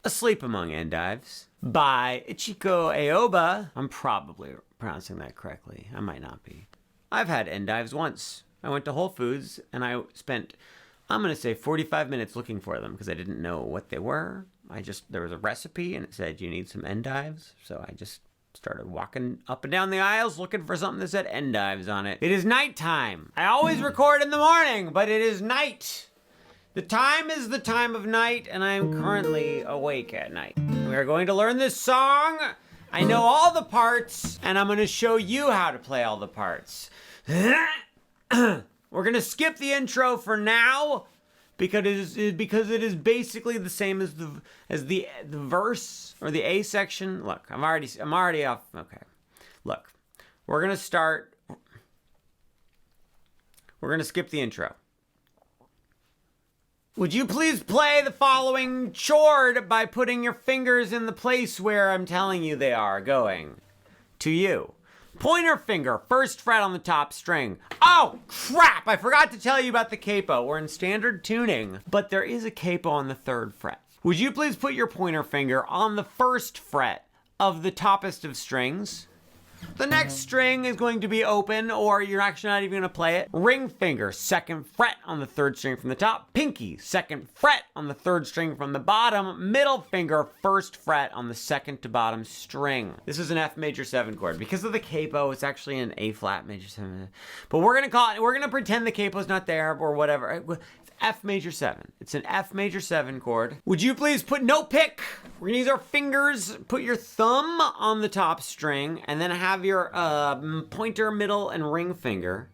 Asleep Among Endives by Ichiko Aoba. I'm probably pronouncing that correctly. I might not be. I've had endives once. I went to Whole Foods and I spent, I'm going to say 45 minutes looking for them because I didn't know what they were. There was a recipe and it said you need some endives. So I just started walking up and down the aisles looking for something that said endives on it. It is nighttime. I always record in the morning, but it is night. The time is the time of night and I am currently awake at night. We are going to learn this song. I know all the parts and I'm going to show you how to play all the parts. We're going to skip the intro for now because it is basically the same as the verse or the A section. Look, I'm already off. Okay. Look. We're going to skip the intro. Would you please play the following chord by putting your fingers in the place where I'm telling you they are going? To you. Pointer finger, first fret on the top string. Oh, crap! I forgot to tell you about the capo. We're in standard tuning, but there is a capo on the 3rd fret. Would you please put your pointer finger on the 1st fret of the toppest of strings? The next string is going to be open, or you're actually not even going to play it. Ring finger, 2nd fret on the 3rd string from the top. Pinky, 2nd fret on the 3rd string from the bottom. Middle finger, 1st fret on the 2nd to bottom string. This is an F major 7 chord. Because of the capo, it's actually an A flat major 7. But we're going to pretend the capo's not there or whatever. It's F major 7. It's an F major 7 chord. Would you please no pick. We're gonna use our fingers, put your thumb on the top string, and then have your pointer, middle, and ring finger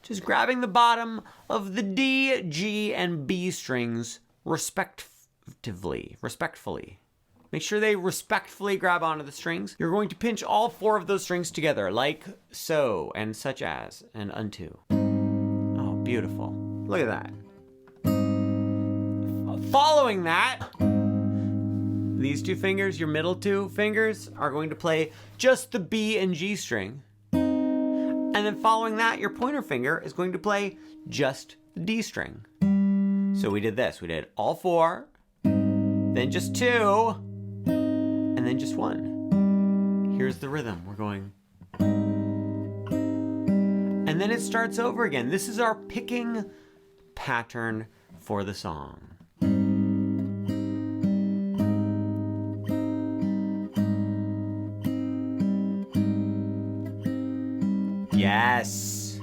just grabbing the bottom of the D, G, and B strings respectfully. Make sure they respectfully grab onto the strings. You're going to pinch all 4 of those strings together, like so, and such as, and unto. Oh, beautiful. Look at that. Following that, these 2 fingers, your middle 2 fingers, are going to play just the B and G string. And then following that, your pointer finger is going to play just the D string. So we did this. We did all 4, then just 2, and then just 1. Here's the rhythm. We're going. And then it starts over again. This is our picking pattern for the song. Yes.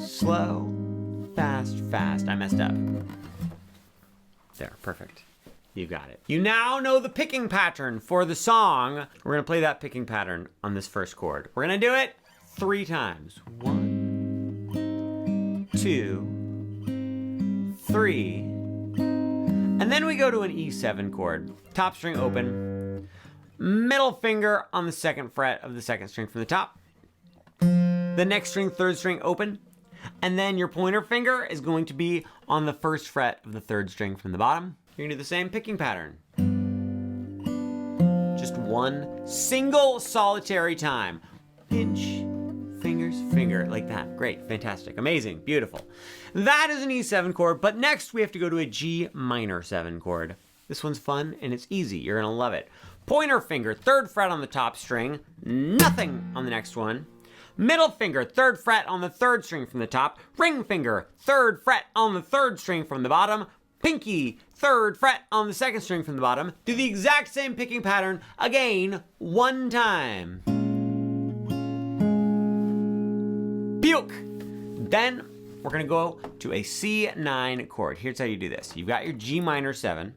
Slow, fast, fast. I messed up. There, perfect. You got it. You now know the picking pattern for the song. We're gonna play that picking pattern on this first chord. We're gonna do it 3 times. 1, 2, 3. And then we go to an E7 chord. Top string open. Middle finger on the 2nd fret of the 2nd string from the top. The next string, 3rd string open. And then your pointer finger is going to be on the 1st fret of the 3rd string from the bottom. You're gonna do the same picking pattern. Just 1 single solitary time. Pinch, fingers, finger, like that. Great, fantastic, amazing, beautiful. That is an E7 chord, but next we have to go to a G minor 7 chord. This one's fun and it's easy, you're gonna love it. Pointer finger, 3rd fret on the top string, nothing on the next one. Middle finger, 3rd fret on the 3rd string from the top. Ring finger, 3rd fret on the 3rd string from the bottom. Pinky, 3rd fret on the 2nd string from the bottom. Do the exact same picking pattern again, 1 time. Puke. Then we're gonna go to a C9 chord. Here's how you do this. You've got your G minor 7.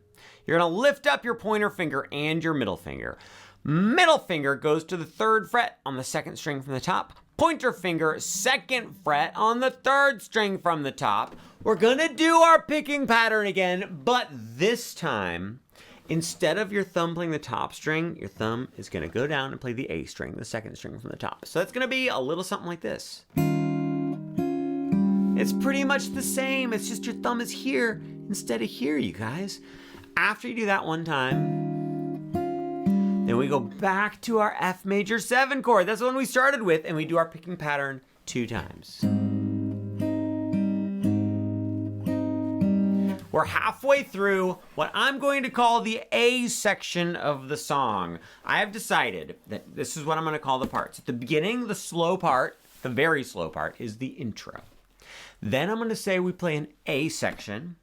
You're gonna lift up your pointer finger and your middle finger. Middle finger goes to the 3rd fret on the 2nd string from the top. Pointer finger, 2nd fret on the 3rd string from the top. We're gonna do our picking pattern again, but this time, instead of your thumb playing the top string, your thumb is gonna go down and play the A string, the 2nd string from the top. So that's gonna be a little something like this. It's pretty much the same, it's just your thumb is here instead of here, you guys. After you do that 1 time, then we go back to our F major 7 chord. That's the one we started with, and we do our picking pattern 2 times. We're halfway through what I'm going to call the A section of the song. I have decided that this is what I'm going to call the parts. At the beginning, the slow part, the very slow part, is the intro. Then I'm going to say we play an A section.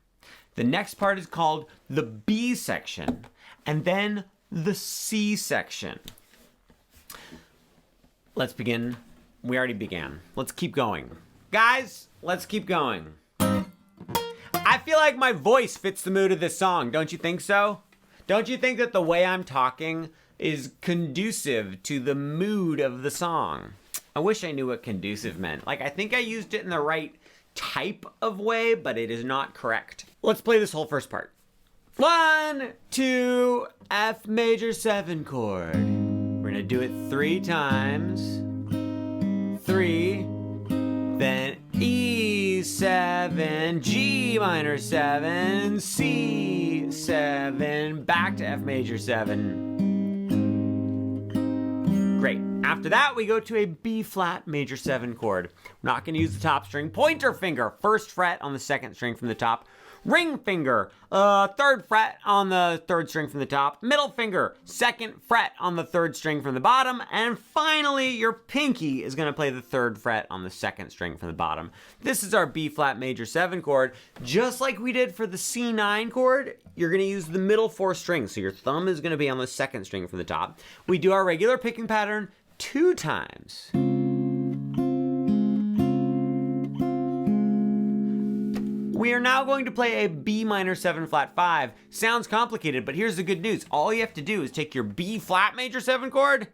The next part is called the B section. And then the C section. Let's begin. We already began. Let's keep going. Guys, let's keep going. I feel like my voice fits the mood of this song. Don't you think so? Don't you think that the way I'm talking is conducive to the mood of the song? I wish I knew what conducive meant. Like, I think I used it in the right type of way, but it is not correct. Let's play this whole first part. 1, 2, F major 7 chord. We're gonna do it 3 times. 3, then E7, G minor 7, C7, back to F major 7. Great. After that, we go to a B flat major 7 chord. We're not gonna use the top string. Pointer finger, 1st fret on the 2nd string from the top. Ring finger, 3rd fret on the 3rd string from the top. Middle finger, 2nd fret on the 3rd string from the bottom. And finally, your pinky is gonna play the 3rd fret on the 2nd string from the bottom. This is our B flat major 7 chord. Just like we did for the C9 chord, you're gonna use the middle 4 strings. So your thumb is gonna be on the 2nd string from the top. We do our regular picking pattern 2 times. We are now going to play a B minor 7 flat 5. Sounds complicated, but here's the good news. All you have to do is take your B flat major 7 chord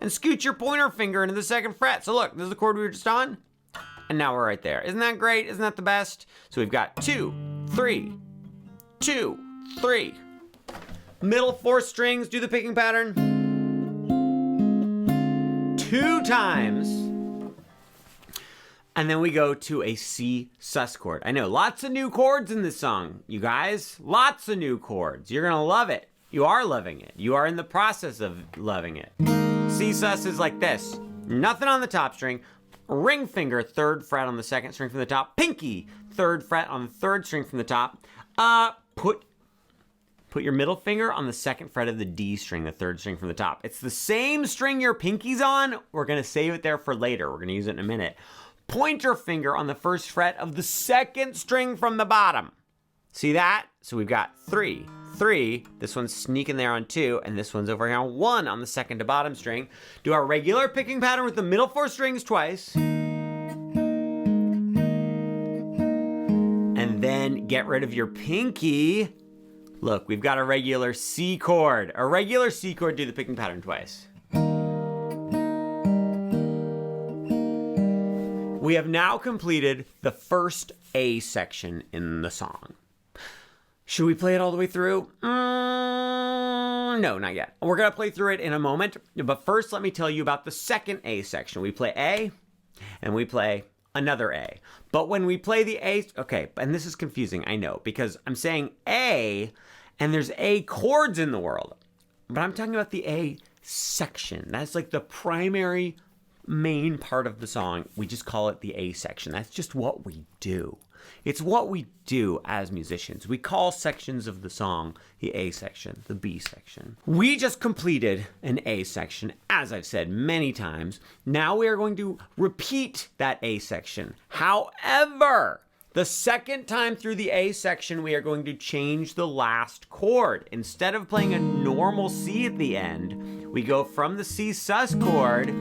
and scoot your pointer finger into the 2nd fret. So look, this is the chord we were just on, and now we're right there. Isn't that great? Isn't that the best? So we've got 2, 3, 2, 3. Middle 4 strings, do the picking pattern 2 times. And then we go to a C sus chord. I know, lots of new chords in this song, you guys. Lots of new chords. You're gonna love it. You are loving it. You are in the process of loving it. C sus is like this. Nothing on the top string. Ring finger, 3rd fret on the 2nd string from the top. Pinky, 3rd fret on the 3rd string from the top. Put your middle finger on the 2nd fret of the D string, the 3rd string from the top. It's the same string your pinky's on. We're gonna save it there for later. We're gonna use it in a minute. Pointer finger on the 1st fret of the 2nd string from the bottom. See that? So we've got 3, 3. This one's sneaking there on 2, and this one's over here on 1 on the 2nd to bottom string. Do our regular picking pattern with the middle 4 strings twice. And then get rid of your pinky. Look, we've got a regular C chord. A regular C chord, do the picking pattern twice. We have now completed the first A section in the song. Should we play it all the way through? No, not yet. We're gonna play through it in a moment, but first let me tell you about the second A section. We play A, and we play another A. But when we play the A, okay, and this is confusing, I know, because I'm saying A, and there's A chords in the world, but I'm talking about the A section. That's like the primary main part of the song. We just call it the A section. That's just what we do. It's what we do as musicians. We call sections of the song the A section, the B section. We just completed an A section, as I've said many times. Now we are going to repeat that A section. However, the second time through the A section, we are going to change the last chord. Instead of playing a normal C at the end, we go from the C sus chord,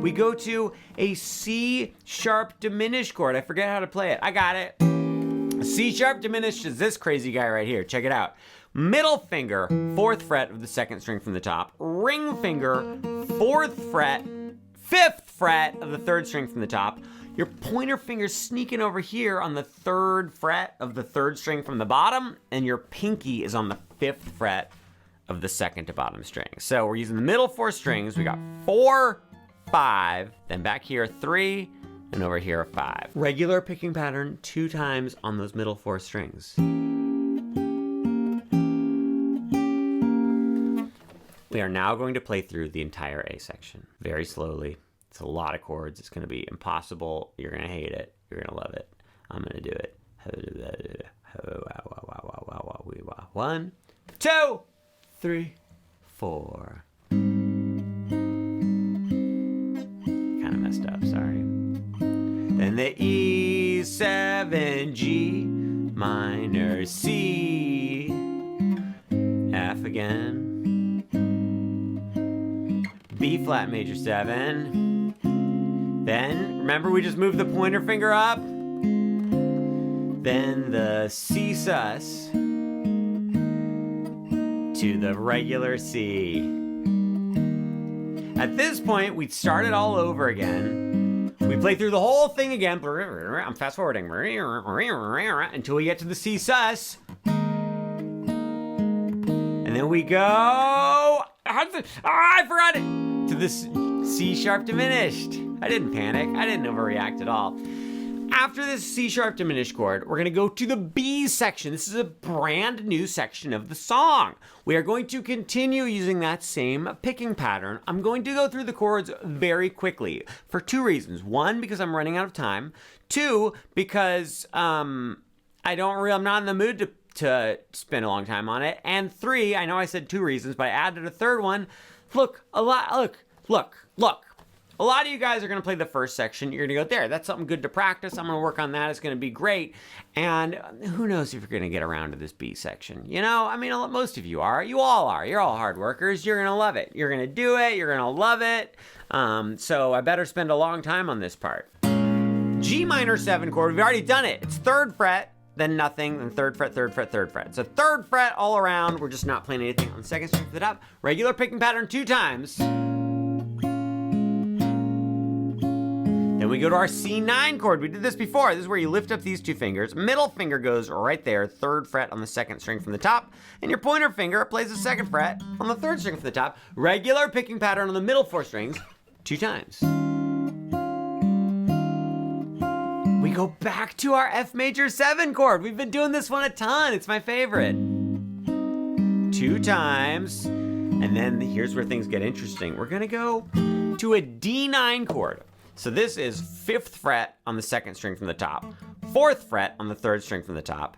we go to a C sharp diminished chord. I forget how to play it. I got it. C sharp diminished is this crazy guy right here. Check it out. Middle finger, 4th fret of the 2nd string from the top. Ring finger, 4th fret, 5th fret of the 3rd string from the top. Your pointer finger's sneaking over here on the 3rd fret of the 3rd string from the bottom, and your pinky is on the 5th fret of the 2nd to bottom string. So we're using the middle 4 strings. We got 4, 5, then back here 3, and over here 5. Regular picking pattern 2 times on those middle 4 strings. We are now going to play through the entire A section very slowly. It's a lot of chords. It's going to be impossible. You're going to hate it. You're going to love it. I'm going to do it. 1, 2, 3, 4. Kind of messed up, sorry. Then the E, 7, G, minor, C, F again, B flat major 7. Then, remember we just moved the pointer finger up? Then the C sus to the regular C. At this point, we'd start it all over again. We play through the whole thing again. I'm fast forwarding until we get to the C sus. And then we go, I forgot it, to the C sharp diminished. I didn't panic. I didn't overreact at all. After this C sharp diminished chord, we're going to go to the B section. This is a brand new section of the song. We are going to continue using that same picking pattern. I'm going to go through the chords very quickly for two reasons. One, because I'm running out of time. Two, because I'm not in the mood to spend a long time on it. And three, I know I said two reasons, but I added a third one. Look. A lot of you guys are going to play the first section. You're going to go, there, that's something good to practice. I'm going to work on that. It's going to be great. And who knows if you're going to get around to this B section. You know, I mean, most of you are. You all are. You're all hard workers. You're going to love it. You're going to do it. You're going to love it. So I better spend a long time on this part. G minor 7 chord. We've already done it. It's 3rd fret, then nothing, then 3rd fret, 3rd fret, 3rd fret. So 3rd fret all around. We're just not playing anything on the 2nd string for the top. Regular picking pattern 2 times. Then we go to our C9 chord. We did this before. This is where you lift up these 2 fingers. Middle finger goes right there, 3rd fret on the 2nd string from the top. And your pointer finger plays the 2nd fret on the 3rd string from the top. Regular picking pattern on the middle 4 strings 2 times. We go back to our F major 7 chord. We've been doing this one a ton. It's my favorite. 2 times. And then here's where things get interesting. We're gonna go to a D9 chord. So this is 5th fret on the 2nd string from the top, 4th fret on the 3rd string from the top,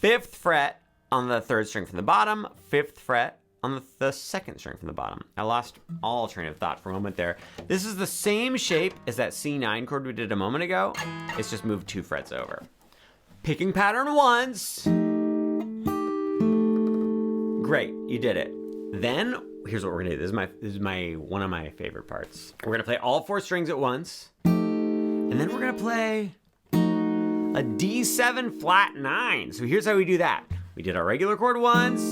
5th fret on the 3rd string from the bottom, 5th fret on the 2nd string from the bottom. I lost all train of thought for a moment there. This is the same shape as that C9 chord we did a moment ago. It's just moved 2 frets over. Picking pattern once. Great, you did it. Then here's what we're gonna do. This is my one of my favorite parts. We're gonna play all 4 strings at once, and then we're gonna play a D7 flat 9. So here's how we do that. We did our regular chord once,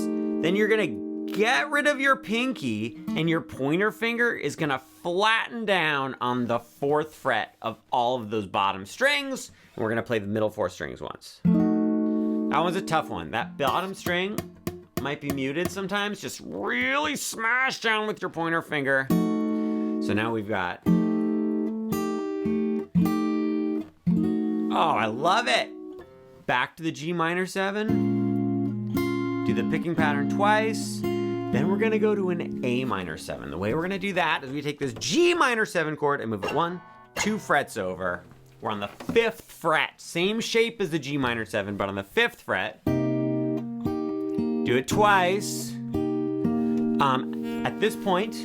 then you're gonna get rid of your pinky, and your pointer finger is gonna flatten down on the 4th fret of all of those bottom strings, and we're gonna play the middle 4 strings once. That one's a tough one. That bottom string might be muted sometimes. Just really smash down with your pointer finger. So now we've got, oh, I love it. Back to the G minor 7. Do the picking pattern twice. Then we're gonna go to an A minor 7. The way we're gonna do that is we take this G minor 7 chord and move it 1, 2 frets over. We're on the 5th fret. Same shape as the G minor 7, but on the 5th fret. Do it twice. At this point,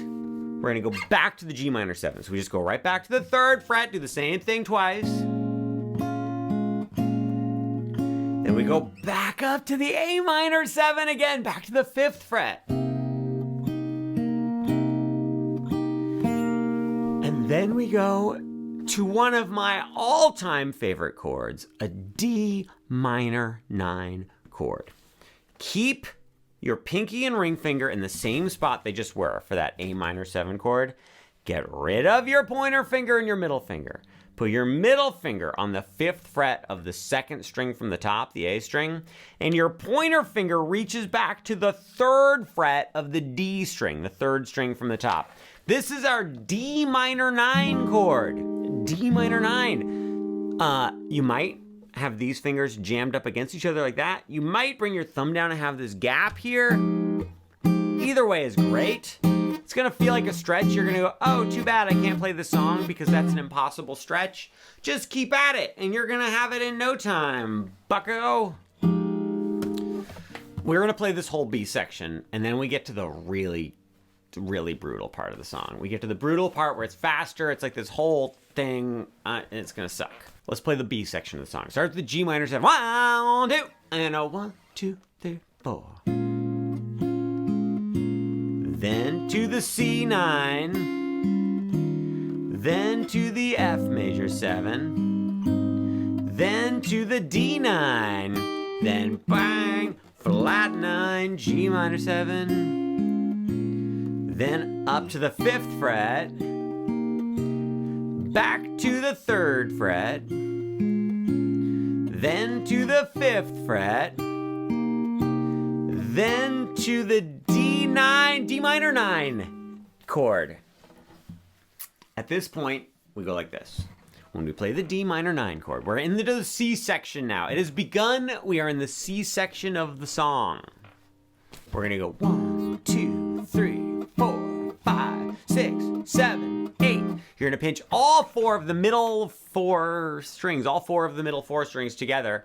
we're gonna go back to the G minor 7. So we just go right back to the 3rd fret, do the same thing twice. Then we go back up to the A minor 7 again, back to the 5th fret. And then we go to one of my all-time favorite chords, a D minor 9 chord. Keep your pinky and ring finger in the same spot they just were for that A minor 7 chord. Get rid of your pointer finger and your middle finger. Put your middle finger on the 5th fret of the 2nd string from the top, the A string, and your pointer finger reaches back to the 3rd fret of the D string, the 3rd string from the top. This is our D minor 9 chord. D minor 9. You might have these fingers jammed up against each other like that. You might bring your thumb down and have this gap here. Either way is great. It's gonna feel like a stretch. You're gonna go, oh, too bad I can't play the song because that's an impossible stretch. Just keep at it and you're gonna have it in no time, bucko. We're gonna play this whole B section, and then we get to the really brutal part of the song. We get to the brutal part where it's faster. It's like this whole thing, and it's gonna suck. Let's play the B section of the song. Start with the G minor 7. 1, 2, and a 1, 2, 3, 4. Then to the C9. Then to the F major 7. Then to the D9. Then bang, flat 9, G minor 7. Then up to the 5th fret. Back to the 3rd fret. Then to the 5th fret. Then to the D9, D minor 9 chord. At this point, we go like this. When we play the D minor 9 chord, we're in the C section now. It has begun. We are in the C section of the song. We're gonna go 1, 2, 3, 4, 5, 6, 7, 8. You're gonna pinch all 4 of the middle 4 strings, all 4 of the middle 4 strings together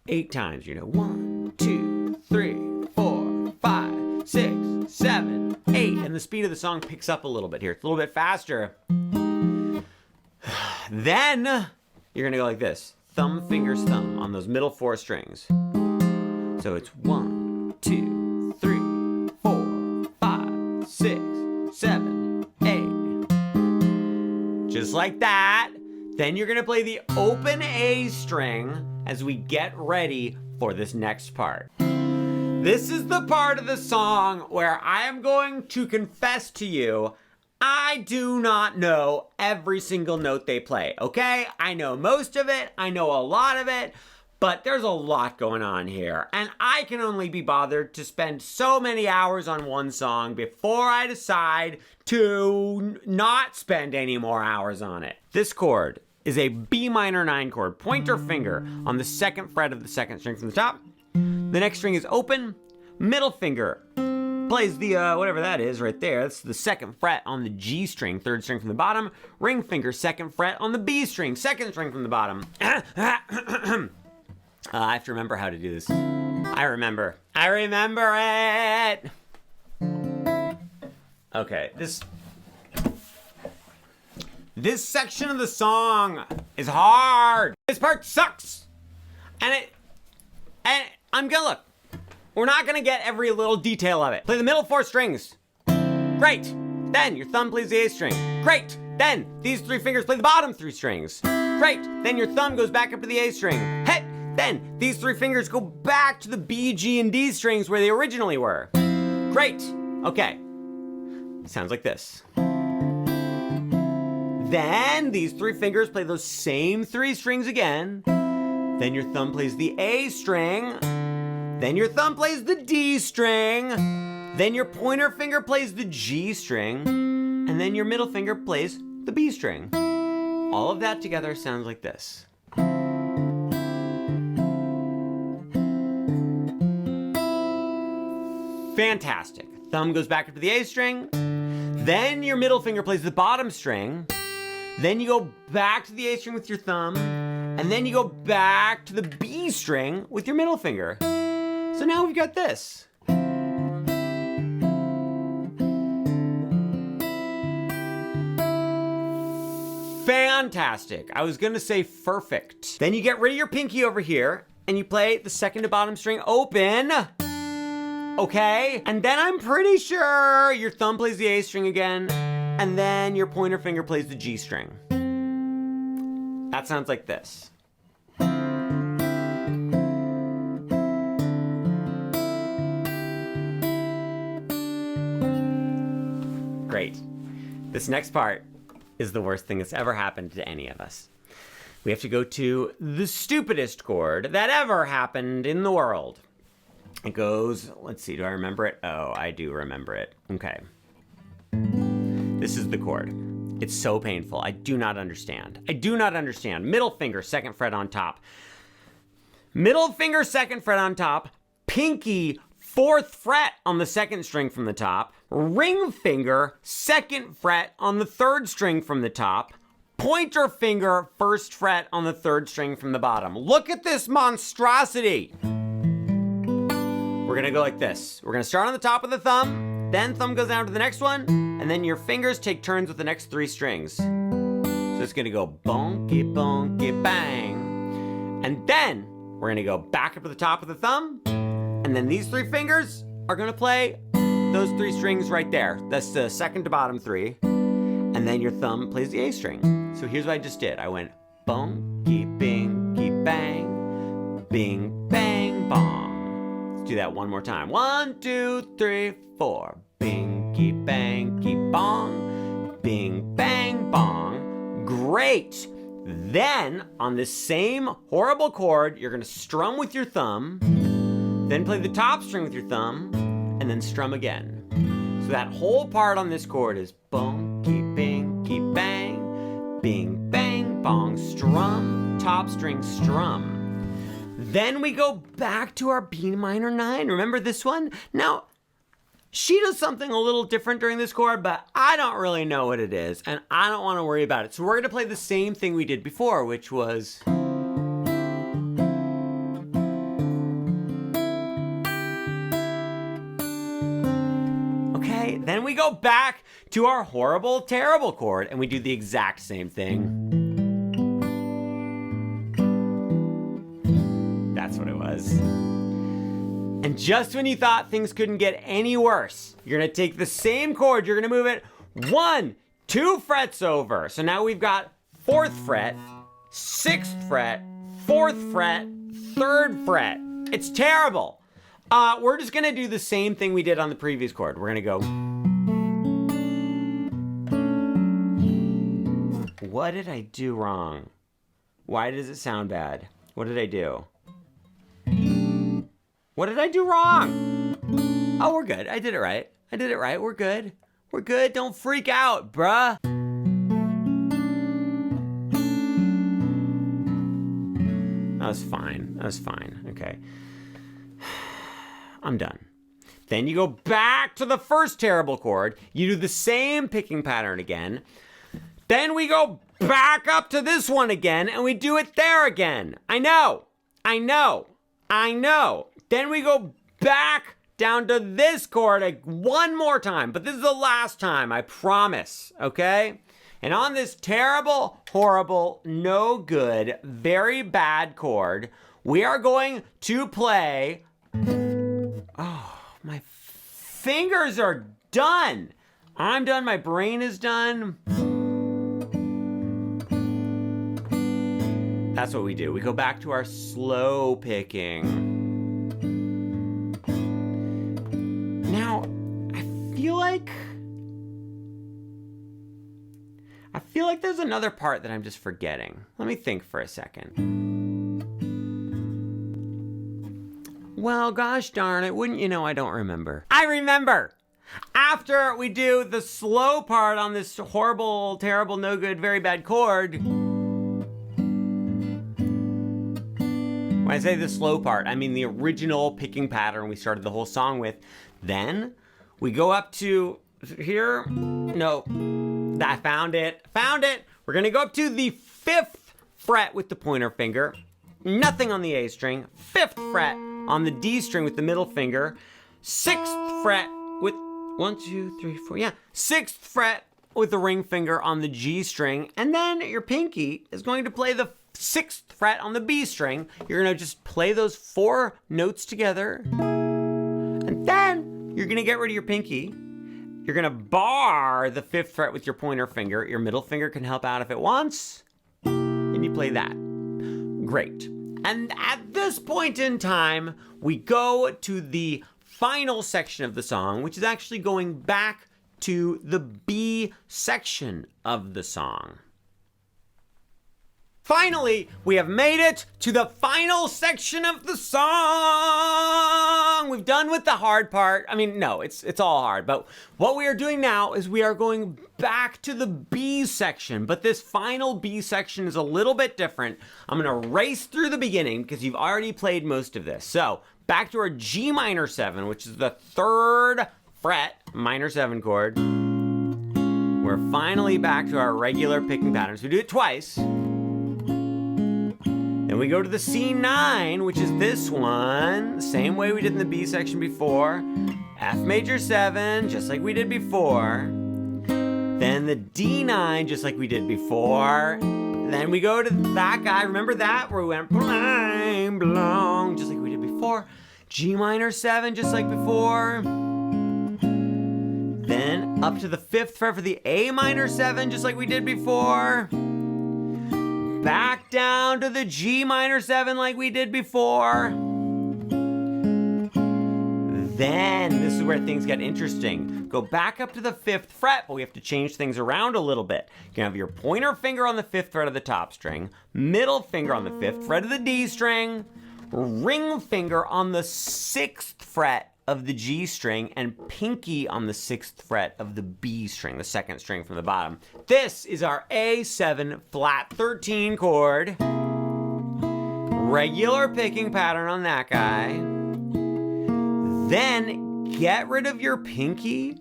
8 times. You know, 1, 2, 3, 4, 5, 6, 7, 8. And the speed of the song picks up a little bit here. It's a little bit faster. Then you're gonna go like this. Thumb, fingers, thumb on those middle 4 strings. So it's 1, 2, 3, 4, 5, 6, 7, 8. Just like that. Then you're gonna play the open A string as we get ready for this next part. This is the part of the song where I am going to confess to you, I do not know every single note they play, okay? I know most of it, I know a lot of it, but there's a lot going on here, and I can only be bothered to spend so many hours on one song before I decide to not spend any more hours on it. This chord is a B minor 9 chord, pointer finger on the 2nd fret of the 2nd string from the top. The next string is open, middle finger plays the, whatever that is right there. That's the 2nd fret on the G string, 3rd string from the bottom. Ring finger, 2nd fret on the B string, 2nd string from the bottom. I have to remember how to do this. I remember it. Okay, this section of the song is hard. This part sucks. And I'm gonna look. We're not gonna get every little detail of it. Play the middle 4 strings. Great. Then your thumb plays the A string. Great. Then these 3 fingers play the bottom 3 strings. Great. Then your thumb goes back up to the A string. Hey. Then these 3 fingers go back to the B, G, and D strings where they originally were. Great. Okay. Sounds like this. Then these 3 fingers play those same 3 strings again. Then your thumb plays the A string. Then your thumb plays the D string. Then your pointer finger plays the G string. And then your middle finger plays the B string. All of that together sounds like this. Fantastic. Thumb goes back up to the A string. Then your middle finger plays the bottom string. Then you go back to the A string with your thumb. And then you go back to the B string with your middle finger. So now we've got this. Fantastic. I was gonna say perfect. Then you get rid of your pinky over here and you play the 2nd to bottom string open. Okay? And then I'm pretty sure your thumb plays the A string again, and then your pointer finger plays the G string. That sounds like this. Great. This next part is the worst thing that's ever happened to any of us. We have to go to the stupidest chord that ever happened in the world. It goes, let's see, do I remember it? Oh, I do remember it. Okay. This is the chord. It's so painful. I do not understand. Middle finger, 2nd fret on top. Middle finger, 2nd fret on top. Pinky, 4th fret on the 2nd string from the top. Ring finger, 2nd fret on the 3rd string from the top. Pointer finger, 1st fret on the 3rd string from the bottom. Look at this monstrosity. we're gonna go like this. We're gonna start on the top of the thumb, then thumb goes down to the next one, and then your fingers take turns with the next 3 strings. So it's gonna go bonky, bonky, bang. And then we're gonna go back up to the top of the thumb, and then these 3 fingers are gonna play those 3 strings right there. That's the second to bottom 3. And then your thumb plays the A string. So here's what I just did. I went bonky, binky, bang, bing, bang, bong. Let's do that one more time. 1, 2, 3, 4. Binky, banky, bong, bing, bang, bong. Great. Then on this same horrible chord, you're gonna strum with your thumb, then play the top string with your thumb, and then strum again. So that whole part on this chord is bonky, binky, bang, bing, bang, bong, strum, top string, strum. Then we go back to our B minor 9. Remember this one? Now, she does something a little different during this chord, but I don't really know what it is, and I don't want to worry about it. So we're going to play the same thing we did before, which was... Then we go back to our horrible, terrible chord, and we do the exact same thing. That's what it was. And just when you thought things couldn't get any worse, you're gonna take the same chord, you're gonna move it 1, 2 frets over. So now we've got 4th fret, 6th fret, 4th fret, 3rd fret. It's terrible. We're just gonna do the same thing we did on the previous chord. We're gonna go. What did I do wrong? Why does it sound bad? What did I do? What did I do wrong? Oh, we're good. I did it right. I did it right. We're good. We're good. Don't freak out, bruh. That was fine. That was fine. Okay. I'm done. Then you go back to the first terrible chord. You do the same picking pattern again. Then we go back up to this one again, and we do it there again. I know. Then we go back down to this chord one more time, but this is the last time, I promise, okay? And on this terrible, horrible, no good, very bad chord, we are going to play... Oh, my fingers are done. I'm done. My brain is done. That's what we do. We go back to our slow picking. Now, I feel like there's another part that I'm just forgetting. Let me think for a second. Well, gosh darn it, wouldn't you know I don't remember. I remember! After we do the slow part on this horrible, terrible, no good, very bad chord, when I say the slow part, I mean the original picking pattern we started the whole song with. Then we go up to here. No, I found it. We're gonna go up to the 5th fret with the pointer finger. Nothing on the A string. 5th fret on the D string with the middle finger. 6th fret with 1, 2, 3, 4. Yeah, 6th fret with the ring finger on the G string. And then your pinky is going to play the 6th fret on the B string. You're gonna just play those 4 notes together. And then you're gonna get rid of your pinky. You're gonna bar the 5th fret with your pointer finger. Your middle finger can help out if it wants. And you play that. Great. And at this point in time, we go to the final section of the song, which is actually going back to the B section of the song. Finally, we have made it to the final section of the song. We've done with the hard part. I mean, no, it's all hard. But what we are doing now is we are going back to the B section. But this final B section is a little bit different. I'm going to race through the beginning because you've already played most of this. So back to our G minor 7, which is the 3rd fret minor 7 chord. We're finally back to our regular picking patterns. We do it twice. Then we go to the C9, which is this one, the same way we did in the B section before. F major 7, just like we did before. Then the D9, just like we did before. Then we go to that guy, remember that? Where we went blang, blang, just like we did before. G minor 7, just like before. Then up to the 5th fret for the A minor 7, just like we did before. Back down to the G minor 7 like we did before. Then, this is where things get interesting. Go back up to the 5th fret, but we have to change things around a little bit. You can have your pointer finger on the 5th fret of the top string, middle finger on the 5th fret of the D string, ring finger on the 6th fret of the G string, and pinky on the 6th fret of the B string, the 2nd string from the bottom. This is our A7 flat 13 chord. Regular picking pattern on that guy. Then get rid of your pinky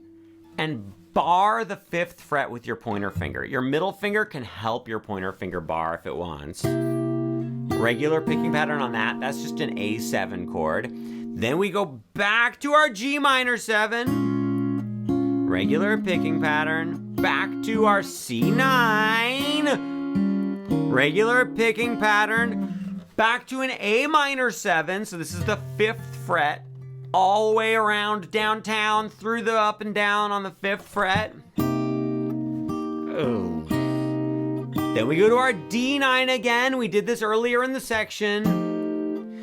and bar the 5th fret with your pointer finger. Your middle finger can help your pointer finger bar if it wants. Regular picking pattern on that. That's just an A7 chord. Then we go back to our G minor 7. Regular picking pattern. Back to our C9. Regular picking pattern. Back to an A minor 7. So this is the 5th fret. All the way around downtown through the up and down on the 5th fret. Oh. Then we go to our D9 again. We did this earlier in the section.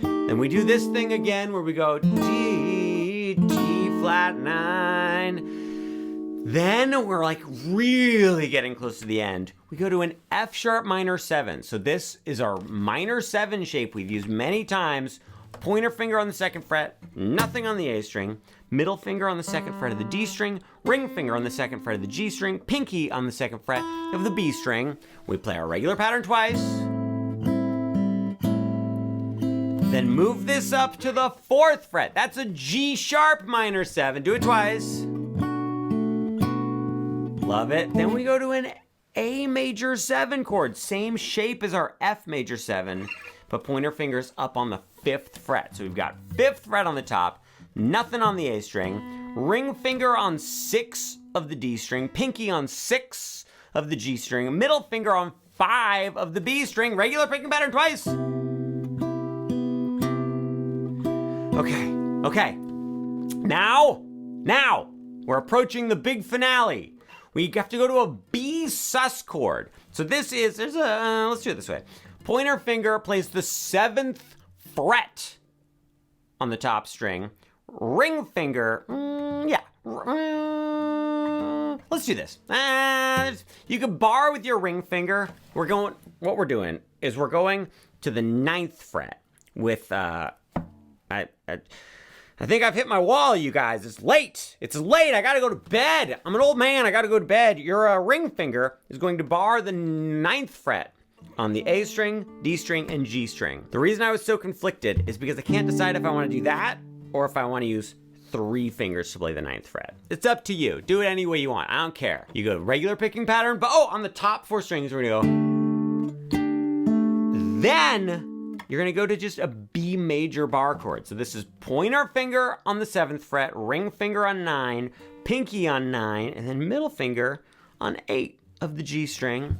Then we do this thing again where we go D, D flat 9. Then we're like really getting close to the end. We go to an F sharp minor 7. So this is our minor 7 shape we've used many times. Pointer finger on the 2nd fret, nothing on the A string, middle finger on the 2nd fret of the D string, ring finger on the 2nd fret of the G string, pinky on the 2nd fret of the B string. We play our regular pattern twice. Then move this up to the 4th fret. That's a G sharp minor 7. Do it twice. Love it. Then we go to an A major 7 chord. Same shape as our F major 7, but pointer fingers up on the 5th fret. So we've got 5th fret on the top, nothing on the A string, ring finger on 6 of the D string, pinky on 6 of the G string, middle finger on 5 of the B string, regular picking pattern twice. Okay. Now, we're approaching the big finale. We have to go to a B sus chord. So this is, let's do it this way. Pointer finger plays the 7th fret on the top string. Ring finger, let's do this. You can bar with your ring finger. What we're doing is we're going to the 9th fret with, I think I've hit my wall, you guys. It's late. I gotta go to bed. I'm an old man. I gotta go to bed. Your ring finger is going to bar the 9th fret on the A string, D string, and G string. The reason I was so conflicted is because I can't decide if I want to do that or if I want to use 3 fingers to play the 9th fret. It's up to you. Do it any way you want. I don't care. You go regular picking pattern, but on the top 4 strings, we're gonna go. Then you're gonna go to just a B major bar chord. So this is pointer finger on the 7th fret, ring finger on 9, pinky on 9, and then middle finger on 8 of the G string.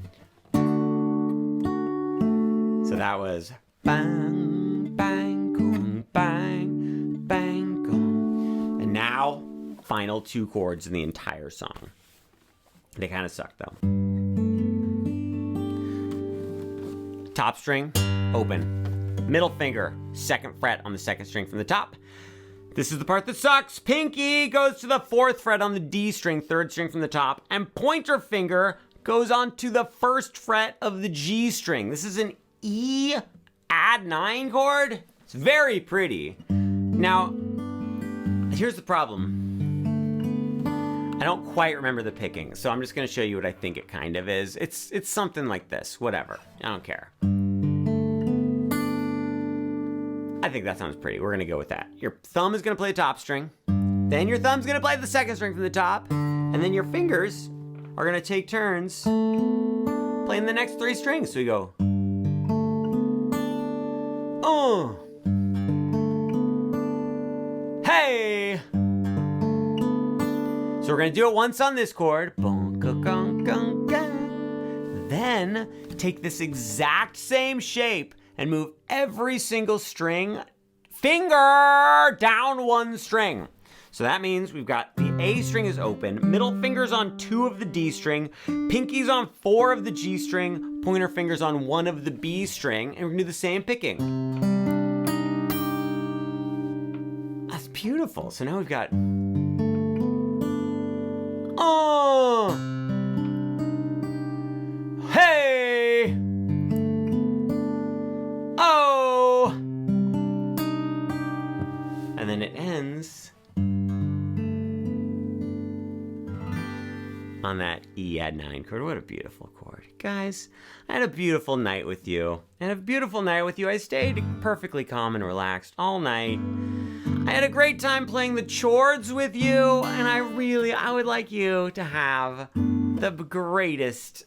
So that was bang, bang, boom, bang, bang, boom. And now, final 2 chords in the entire song. They kind of suck though. Top string, open. Middle finger, 2nd fret on the 2nd string from the top. This is the part that sucks. Pinky goes to the 4th fret on the D string, 3rd string from the top. And pointer finger goes on to the 1st fret of the G string. This is an E add 9 chord. It's very pretty. Now, here's the problem. I don't quite remember the picking, so I'm just gonna show you what I think it kind of is. It's something like this, whatever. I don't care. I think that sounds pretty. We're gonna go with that. Your thumb is gonna play the top string. Then your thumb's gonna play the 2nd string from the top. And then your fingers are gonna take turns playing the next 3 strings. So we go Hey. So we're gonna do it once on this chord. Then take this exact same shape and move every single string, finger down one string. So that means we've got the A string is open, middle finger's on 2 of the D string, pinky's on 4 of the G string, pointer finger's on 1 of the B string, and we're gonna do the same picking. That's beautiful. So now we've got hey, oh, and then it ends on that E add 9 chord. What a beautiful chord. Guys, I had a beautiful night with you. I stayed perfectly calm and relaxed all night. I had a great time playing the chords with you, and I would like you to have the greatest